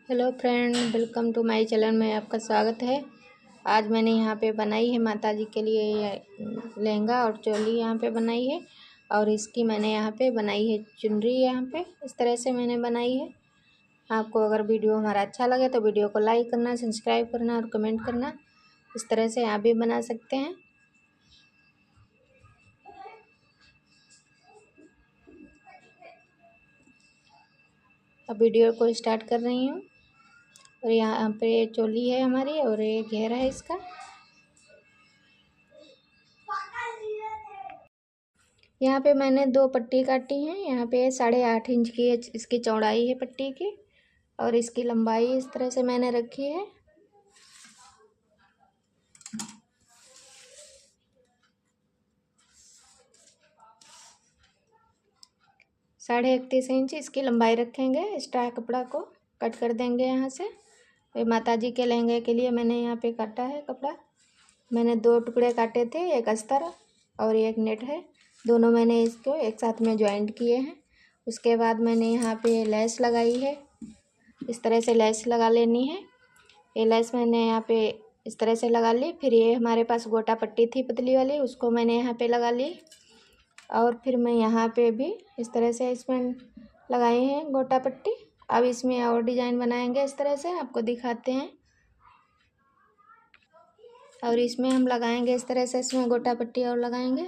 Hello friend, welcome to my channel में आपका स्वागत है। आज मैंने यहाँ पे बनाई है माता जी के लिए लहंगा और चोली यहाँ पे बनाई है। और इसकी मैंने यहाँ पे बनाई है चुनरी। यहाँ पे इस तरह से मैंने बनाई है। आपको अगर वीडियो हमारा अच्छा लगे तो वीडियो को लाइक करना, सब्सक्राइब करना और कमेंट करना। इस तरह से आप भी बना सकते हैं। अब वीडियो को स्टार्ट कर रही हूँ। और यहाँ पे चोली है हमारी और ये घेरा है इसका। यहाँ पे मैंने 2 पट्टी काटी हैं। यहाँ पे 8.5 इंच की इसकी चौड़ाई है पट्टी की। और इसकी लंबाई इस तरह से मैंने रखी है। साढ़े 31 इंच इसकी लंबाई रखेंगे। एक्स्ट्रा कपड़ा को कट कर देंगे यहाँ से। ये माता जी के लहंगे के लिए मैंने यहाँ पे काटा है कपड़ा। मैंने 2 टुकड़े काटे थे, एक अस्तर और एक नेट है। दोनों मैंने इसको एक साथ में ज्वाइंट किए हैं। उसके बाद मैंने यहाँ पे लेस लगाई है। इस तरह से लेस लगा लेनी है। ये लेस मैंने यहाँ पे इस तरह से लगा ली। फिर ये हमारे पास गोटा पट्टी थी पतली वाली, उसको मैंने यहाँ पे लगा ली। और फिर मैं यहाँ पे भी इस तरह से इसमें लगाए हैं गोटा पट्टी। अब इसमें और डिजाइन बनाएंगे इस तरह से, आपको दिखाते हैं। और इसमें हम लगाएंगे इस तरह से, इसमें गोटा पट्टी और लगाएंगे।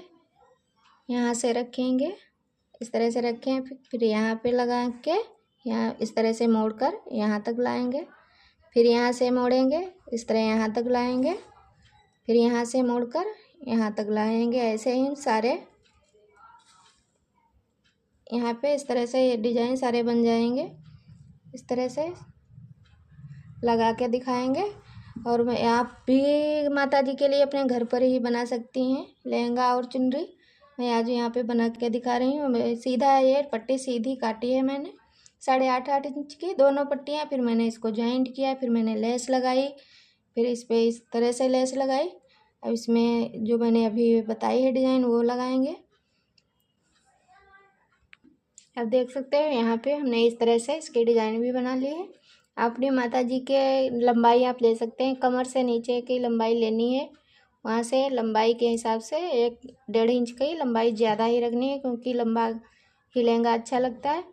यहाँ से रखेंगे, इस तरह से रखें। फिर यहाँ पे लगा के यहाँ इस तरह से मोड़कर यहाँ तक लाएंगे। फिर यहाँ से मोड़ेंगे, इस तरह यहाँ तक लाएंगे। फिर यहाँ से मोड़कर यहाँ तक लाएंगे। ऐसे ही सारे यहाँ पे इस तरह से ये डिजाइन सारे बन जाएंगे। इस तरह से लगा के दिखाएंगे। और मैं आप भी माता जी के लिए अपने घर पर ही बना सकती हैं लहंगा और चुनरी। मैं आज यहाँ पे बना के दिखा रही हूँ। मैं सीधा ये पट्टी सीधी काटी है मैंने 8.5 इंच की दोनों पट्टियाँ। फिर मैंने इसको जॉइंट किया, फिर मैंने लेस लगाई। फिर इस पर इस तरह से लेस लगाई। अब इसमें जो मैंने अभी बताई है डिज़ाइन वो लगाएंगे। आप देख सकते हैं यहाँ पे हमने इस तरह से इसकी डिज़ाइन भी बना ली है। अपनी माता जी के लंबाई आप ले सकते हैं, कमर से नीचे की लंबाई लेनी है। वहाँ से लंबाई के हिसाब से 1.5 इंच की लंबाई ज़्यादा ही रखनी है, क्योंकि लंबा ही लहंगा अच्छा लगता है।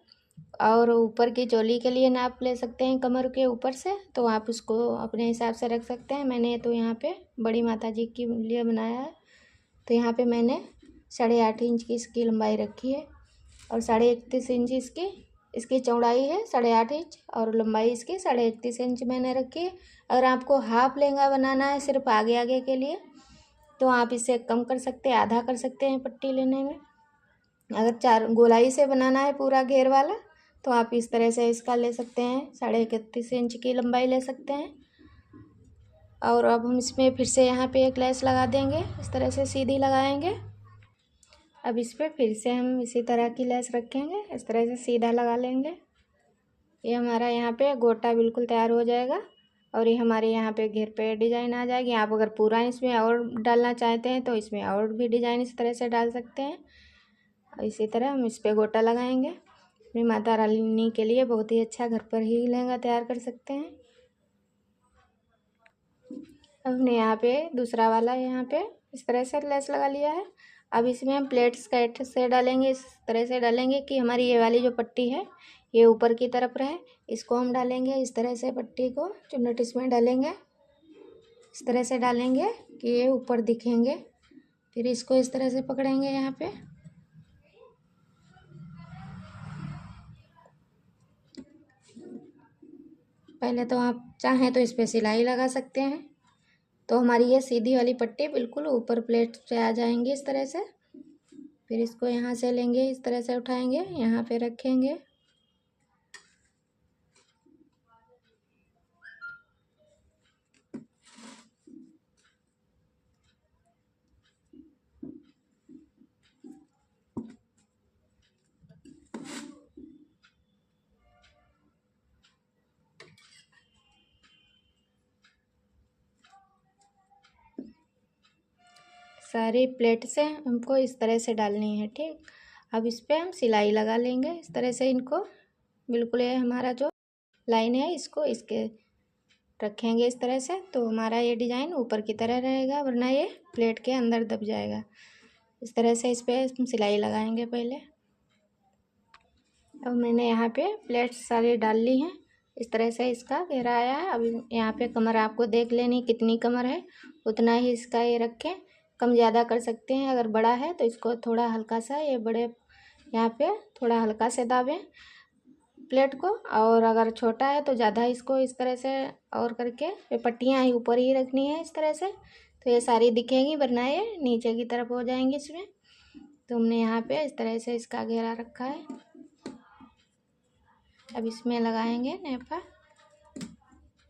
और ऊपर की चोली के लिए नाप ले सकते हैं कमर के ऊपर से, तो आप उसको अपने हिसाब से रख सकते हैं। मैंने तो यहाँ पे बड़ी माता जी के लिए बनाया है, तो यहाँ पे मैंने 8.5 इंच की इसकी लंबाई रखी है। और 31.5 इंच इसकी चौड़ाई है 8.5 इंच और लंबाई इसकी 31.5 इंच मैंने रखी है। अगर आपको हाफ लहंगा बनाना है सिर्फ आगे आगे के लिए, तो आप इसे कम कर सकते हैं, आधा कर सकते हैं पट्टी लेने में। अगर 4 गोलाई से बनाना है पूरा घेर वाला, तो आप इस तरह से इसका ले सकते हैं, 31.5 इंच की लंबाई ले सकते हैं। और अब हम इसमें फिर से यहाँ पे एक लेस लगा देंगे, इस तरह से सीधी लगाएंगे। अब इस पर फिर से हम इसी तरह की लेस रखेंगे, इस तरह से सीधा लगा लेंगे। ये हमारा यहाँ पे गोटा बिल्कुल तैयार हो जाएगा। और ये हमारे यहाँ पे घेर पे डिज़ाइन आ जाएगी। आप अगर पूरा इसमें और डालना चाहते हैं तो इसमें और भी डिज़ाइन इस तरह से डाल सकते हैं। और इसी तरह हम इस पर गोटा लगाएंगे। अपनी माता रानी के लिए बहुत ही अच्छा घर पर ही लहंगा तैयार कर सकते हैं। अब हमने यहाँ पे दूसरा वाला यहाँ पे इस तरह से लेस लगा लिया है। अब इसमें हम प्लेट्स कैट से डालेंगे, इस तरह से डालेंगे कि हमारी ये वाली जो पट्टी है ये ऊपर की तरफ रहे। इसको हम डालेंगे इस तरह से, पट्टी को चुन्नट इसमें डालेंगे, इस तरह से डालेंगे कि ये ऊपर दिखेंगे। फिर इसको इस तरह से पकड़ेंगे यहाँ पे। पहले तो आप चाहें तो इस पर सिलाई लगा सकते हैं, तो हमारी ये सीधी वाली पट्टी बिल्कुल ऊपर प्लेट से आ जाएंगी इस तरह से। फिर इसको यहाँ से लेंगे, इस तरह से उठाएंगे, यहाँ पे रखेंगे। सारी प्लेट से हमको इस तरह से डालनी है, ठीक। अब इस पर हम सिलाई लगा लेंगे इस तरह से इनको। बिल्कुल ये हमारा जो लाइन है इसको इसके रखेंगे इस तरह से, तो हमारा ये डिज़ाइन ऊपर की तरह रहेगा, वरना ये प्लेट के अंदर दब जाएगा। इस तरह से इस पर हम सिलाई लगाएंगे पहले। अब मैंने यहाँ पे प्लेट्स सारी डाल ली हैं। इस तरह से इसका घेरा आया है। अब यहाँ पे कमर आपको देख लेनी कितनी कमर है, उतना ही इसका ये रखें। कम ज़्यादा कर सकते हैं, अगर बड़ा है तो इसको थोड़ा हल्का सा ये बड़े यहाँ पे थोड़ा हल्का से दाबें प्लेट को, और अगर छोटा है तो ज़्यादा इसको इस तरह से और करके ये पट्टियाँ ही ऊपर ही रखनी है इस तरह से, तो ये सारी दिखेंगी, वरना ये नीचे की तरफ हो जाएंगी इसमें। तो हमने यहाँ पे इस तरह से इसका घेरा रखा है। अब इसमें लगाएंगे नेफा।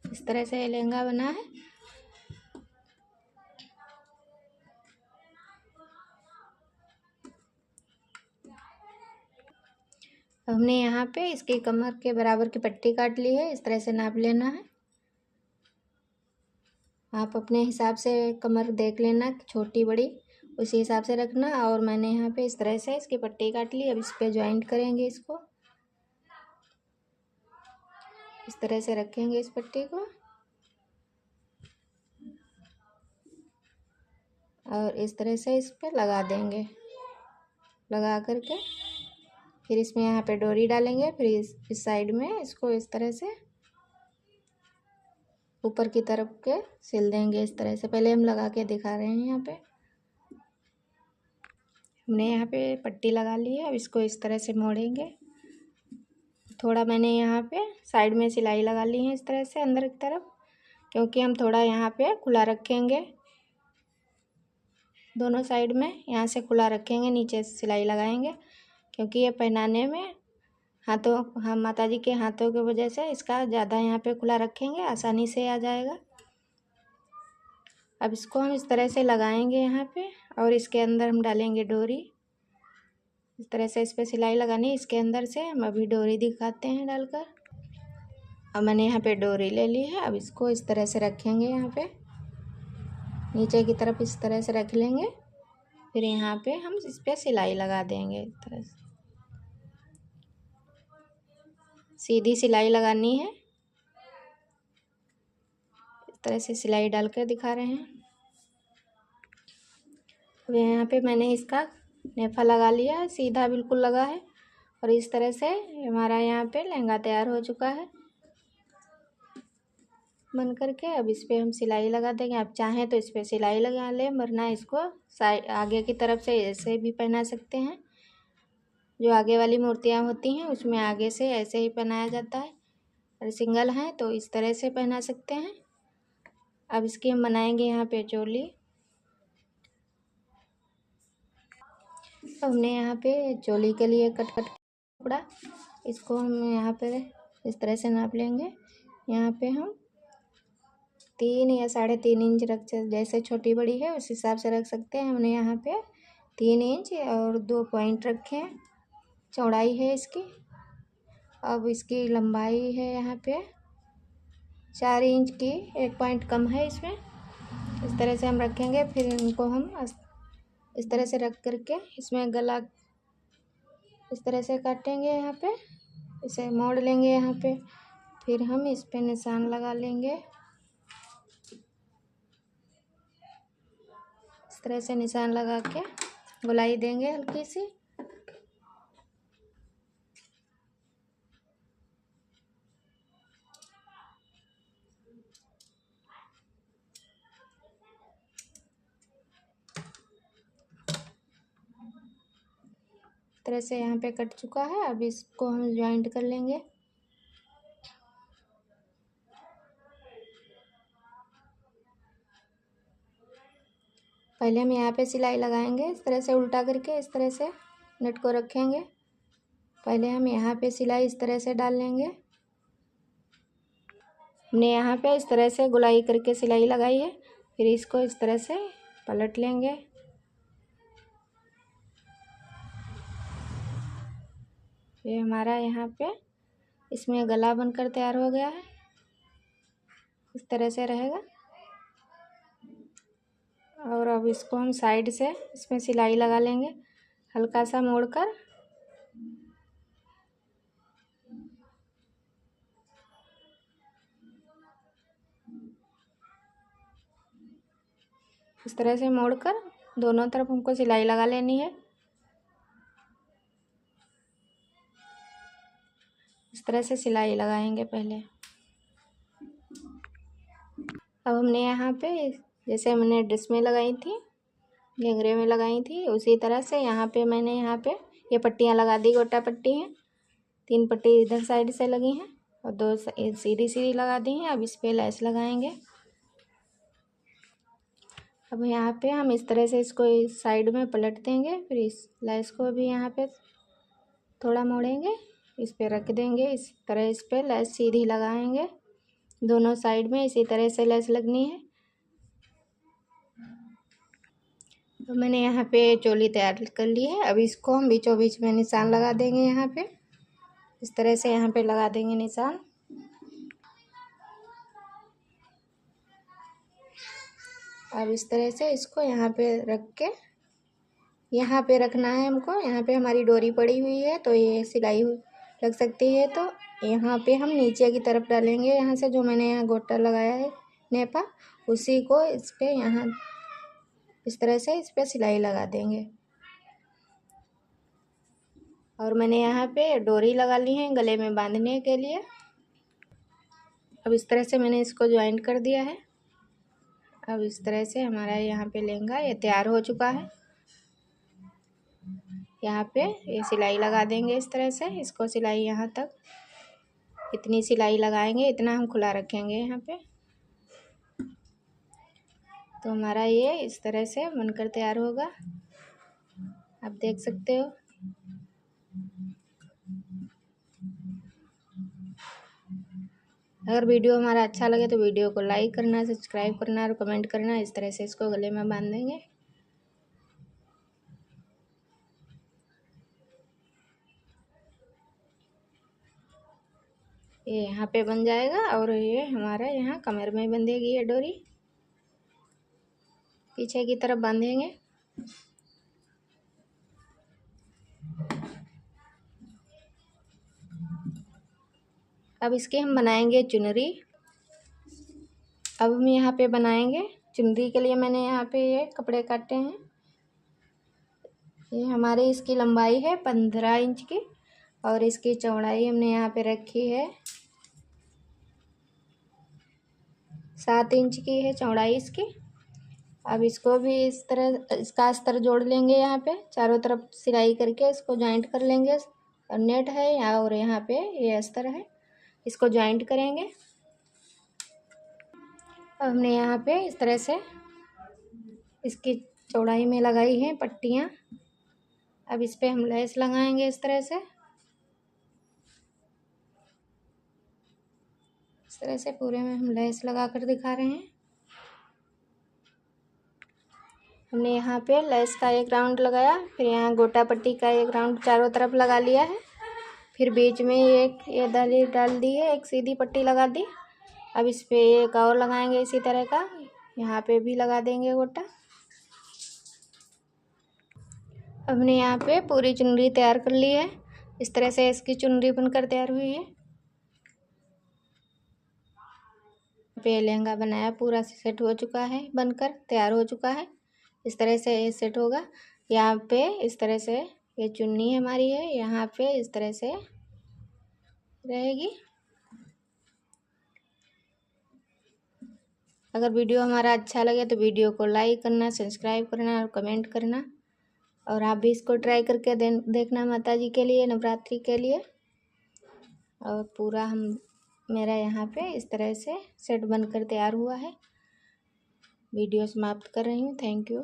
इस तरह से लहंगा बना है। हमने यहाँ पे इसकी कमर के बराबर की पट्टी काट ली है। इस तरह से नाप लेना है। आप अपने हिसाब से कमर देख लेना, छोटी बड़ी उसी हिसाब से रखना। और मैंने यहाँ पे इस तरह से इसकी पट्टी काट ली। अब इस पे ज्वाइंट करेंगे इसको, इस तरह से रखेंगे इस पट्टी को, और इस तरह से इस पे लगा देंगे। लगा करके फिर इसमें यहाँ पे डोरी डालेंगे। फिर इस साइड में इसको इस तरह से ऊपर की तरफ के सिल देंगे इस तरह से। पहले हम लगा के दिखा रहे हैं। यहाँ पे हमने यहाँ पे पट्टी लगा ली है। अब इसको इस तरह से मोड़ेंगे। थोड़ा मैंने यहाँ पे साइड में सिलाई लगा ली है इस तरह से अंदर की तरफ, क्योंकि हम थोड़ा यहाँ पे खुला रखेंगे। दोनों साइड में यहाँ से खुला रखेंगे, नीचे से सिलाई लगाएंगे, क्योंकि ये पहनाने में हाथों हम माता जी के हाथों की वजह से इसका ज़्यादा यहाँ पे खुला रखेंगे, आसानी से आ जाएगा। अब इसको हम इस तरह से लगाएंगे यहाँ पे, और इसके अंदर हम डालेंगे डोरी। इस तरह से इस पर सिलाई लगानी। इसके अंदर से हम अभी डोरी दिखाते हैं डालकर। अब मैंने यहाँ पे डोरी ले ली है। अब इसको इस तरह से रखेंगे, यहाँ पे नीचे की तरफ इस तरह से रख लेंगे। फिर यहाँ पे हम इस पर सिलाई लगा देंगे। इस तरह से सीधी सिलाई लगानी है। इस तरह से सिलाई डालकर दिखा रहे हैं। अब यहाँ पे मैंने इसका नेफा लगा लिया है, सीधा बिल्कुल लगा है। और इस तरह से हमारा यहाँ पे लहंगा तैयार हो चुका है बन करके। अब इस पर हम सिलाई लगा देंगे। आप चाहें तो इस पर सिलाई लगा लें, वरना इसको साइड आगे की तरफ से ऐसे भी पहना सकते हैं। जो आगे वाली मूर्तियाँ होती हैं उसमें आगे से ऐसे ही पहनाया जाता है, और सिंगल हैं तो इस तरह से पहना सकते हैं। अब इसकी हम बनाएंगे यहाँ पे चोली। तो हमने यहाँ पे चोली के लिए कट कपड़ा, इसको हम यहाँ पे इस तरह से नाप लेंगे। यहाँ पे हम 3 या 3.5 इंच रख, जैसे छोटी बड़ी है उस हिसाब से रख सकते हैं। हमने यहाँ पे 3 इंच और 2 पॉइंट रखे हैं, चौड़ाई है इसकी। अब इसकी लंबाई है यहाँ पे 4 इंच की, 1 पॉइंट कम है इसमें। इस तरह से हम रखेंगे। फिर इनको हम इस तरह से रख करके इसमें गला इस तरह से काटेंगे। यहाँ पे इसे मोड़ लेंगे यहाँ पे। फिर हम इस पे निशान लगा लेंगे। इस तरह से निशान लगा के गोलाई देंगे हल्की सी। इस तरह से यहाँ पे कट चुका है। अब इसको हम ज्वाइंट कर लेंगे। पहले हम यहाँ पे सिलाई लगाएंगे इस तरह से उल्टा करके, इस तरह से नेट को रखेंगे। पहले हम यहाँ पे सिलाई इस तरह से डाल लेंगे। हमने यहाँ पे इस तरह से गोलाई करके सिलाई लगाई है। फिर इसको इस तरह से पलट लेंगे। ये हमारा यहाँ पे इसमें गला बनकर तैयार हो गया है। इस तरह से रहेगा। और अब इसको हम साइड से इसमें सिलाई लगा लेंगे, हल्का सा मोड़कर। इस तरह से मोड़कर दोनों तरफ हमको सिलाई लगा लेनी है। इस तरह से सिलाई लगाएंगे पहले। अब हमने यहाँ पे जैसे हमने ड्रेस में लगाई थी, घेंघरे में लगाई थी, उसी तरह से यहाँ पे मैंने यहाँ पे ये पट्टियाँ लगा दी। गोटा पट्टी हैं, 3 पट्टी इधर साइड से लगी हैं और 2 सीधी सीधी लगा दी हैं। अब इस पे लेस लगाएंगे। अब यहाँ पे हम इस तरह से इसको इस साइड में पलट देंगे, फिर इस लेस को भी यहाँ पे थोड़ा मोड़ेंगे, इस पे रख देंगे। इस तरह इस पे लेस सीधी लगाएंगे, दोनों साइड में इसी तरह से लेस लगनी है। तो मैंने यहाँ पे चोली तैयार कर ली है। अब इसको हम बीचों बीच में निशान लगा देंगे। यहाँ पे इस तरह से यहाँ पे लगा देंगे निशान। अब इस तरह से इसको यहाँ पे रख के, यहाँ पे रखना है हमको। यहाँ पे हमारी डोरी पड़ी हुई है तो ये सिलाई लग सकती है, तो यहाँ पे हम नीचे की तरफ डालेंगे। यहाँ से जो मैंने यहाँ गोटा लगाया है नेपा, उसी को इस पे यहाँ इस तरह से इस पे सिलाई लगा देंगे। और मैंने यहाँ पे डोरी लगा ली है गले में बांधने के लिए। अब इस तरह से मैंने इसको ज्वाइंट कर दिया है। अब इस तरह से हमारा यहाँ पे लहंगा ये तैयार हो चुका है। यहाँ पे ये सिलाई लगा देंगे इस तरह से। इसको सिलाई यहाँ तक, इतनी सिलाई लगाएंगे, इतना हम खुला रखेंगे यहाँ पे। तो हमारा ये इस तरह से बनकर तैयार होगा, आप देख सकते हो। अगर वीडियो हमारा अच्छा लगे तो वीडियो को लाइक करना, सब्सक्राइब करना और कमेंट करना। इस तरह से इसको गले में बांध देंगे। ये यहाँ पे बन जाएगा और ये हमारा यहाँ कमर में बंधेगी ये डोरी, पीछे की तरफ बांधेंगे। अब इसके हम बनाएंगे चुनरी। अब हम यहाँ पे बनाएंगे चुनरी के लिए मैंने यहाँ पे ये कपड़े काटे हैं। ये हमारी इसकी लंबाई है 15 इंच की और इसकी चौड़ाई हमने यहाँ पे रखी है 7 इंच की है चौड़ाई इसकी। अब इसको भी इस तरह इसका अस्तर जोड़ लेंगे। यहाँ पे चारों तरफ सिलाई करके इसको जॉइंट कर लेंगे। और नेट है यहाँ और यहाँ पे ये अस्तर है, इसको जॉइंट करेंगे। अब हमने यहाँ पे इस तरह से इसकी चौड़ाई में लगाई है पट्टियाँ। अब इस पे हम लेस लगाएंगे इस तरह से। इस तरह से पूरे में हम लेस लगा कर दिखा रहे हैं। हमने यहाँ पे लेस का एक राउंड लगाया, फिर यहाँ गोटा पट्टी का एक राउंड चारों तरफ लगा लिया है, फिर बीच में एक ये दरी डाल दी है, एक सीधी पट्टी लगा दी। अब इस पे एक और लगाएंगे इसी तरह का, यहाँ पे भी लगा देंगे गोटा। अब हमने यहाँ पे पूरी चुनरी तैयार कर ली है। इस तरह से इसकी चुनरी बनकर तैयार हुई है। पे लहंगा बनाया पूरा सेट हो चुका है, बनकर तैयार हो चुका है। इस तरह से ये सेट होगा। यहाँ पे इस तरह से ये चुन्नी हमारी है, यहाँ पे इस तरह से रहेगी। अगर वीडियो हमारा अच्छा लगे तो वीडियो को लाइक करना, सब्सक्राइब करना और कमेंट करना। और आप भी इसको ट्राई करके देखना माता जी के लिए, नवरात्रि के लिए। और पूरा हम मेरा यहाँ पे इस तरह से सेट बनकर तैयार हुआ है। वीडियो समाप्त कर रही हूँ। Thank you.